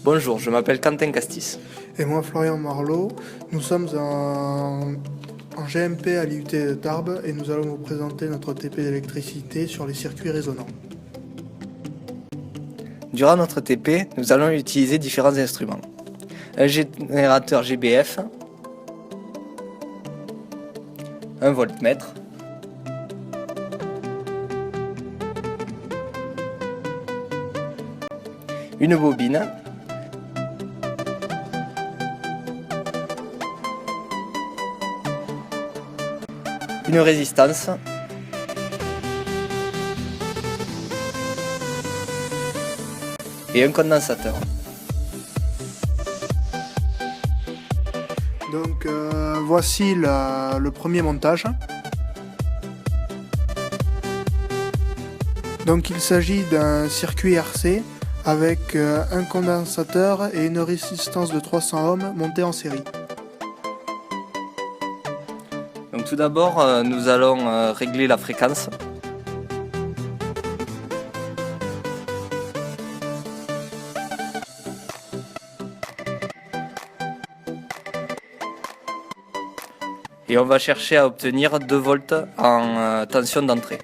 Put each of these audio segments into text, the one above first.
Bonjour, je m'appelle Quentin Castis. Et moi, Florian Marlot, nous sommes en GMP à l'IUT de Tarbes et nous allons vous présenter notre TP d'électricité sur les circuits résonants. Durant notre TP, nous allons utiliser différents instruments. Un générateur GBF, un voltmètre, une bobine, une résistance, et un condensateur. Donc voici le premier montage. Donc il s'agit d'un circuit RC avec un condensateur et une résistance de 300 ohms montée en série. Donc tout d'abord, nous allons régler la fréquence. Et on va chercher à obtenir 2 volts en tension d'entrée.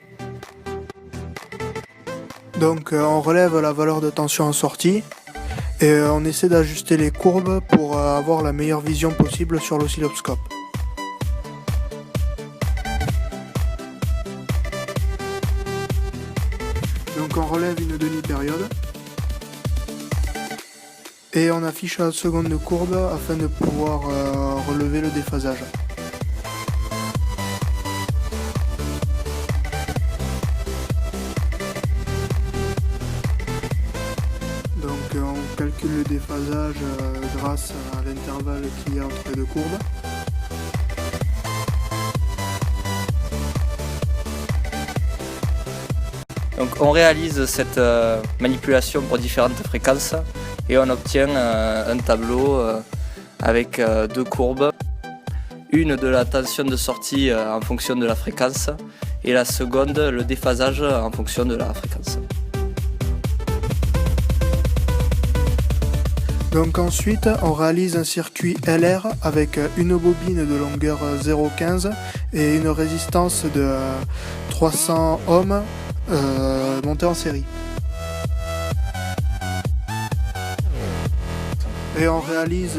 Donc on relève la valeur de tension en sortie et on essaie d'ajuster les courbes pour avoir la meilleure vision possible sur l'oscilloscope. Donc on relève une demi-période et on affiche la seconde courbe afin de pouvoir relever le déphasage. Donc on calcule le déphasage grâce à l'intervalle qu'il y a entre les deux courbes. Donc on réalise cette manipulation pour différentes fréquences et on obtient un tableau avec 2 courbes. Une de la tension de sortie en fonction de la fréquence et la seconde le déphasage en fonction de la fréquence. Donc ensuite on réalise un circuit LR avec une bobine de longueur 0,15 et une résistance de 300 ohms montée en série. Et on réalise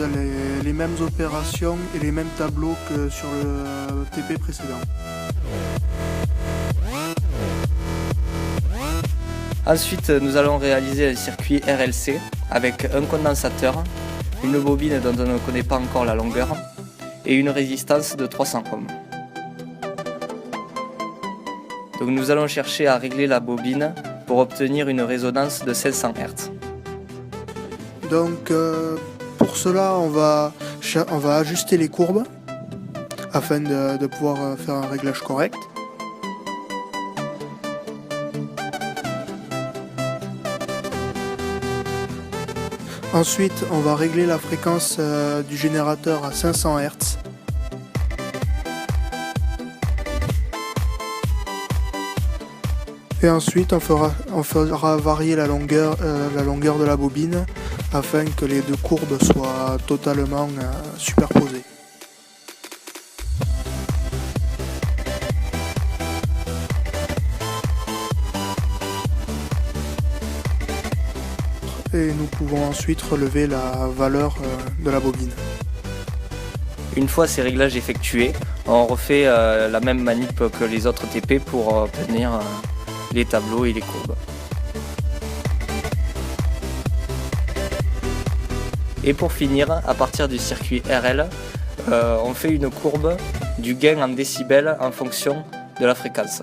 les mêmes opérations et les mêmes tableaux que sur le TP précédent. Ensuite, nous allons réaliser un circuit RLC avec un condensateur, une bobine dont on ne connaît pas encore la longueur et une résistance de 300 ohms. Donc nous allons chercher à régler la bobine pour obtenir une résonance de 500 Hz. Donc pour cela on va ajuster les courbes afin de pouvoir faire un réglage correct. Ensuite on va régler la fréquence du générateur à 500 Hz. Et ensuite on fera varier la longueur de la bobine afin que les deux courbes soient totalement superposées. Et nous pouvons ensuite relever la valeur de la bobine. Une fois ces réglages effectués, on refait la même manip que les autres TP pour obtenir les tableaux et les courbes. Et pour finir, à partir du circuit RL, on fait une courbe du gain en décibels en fonction de la fréquence.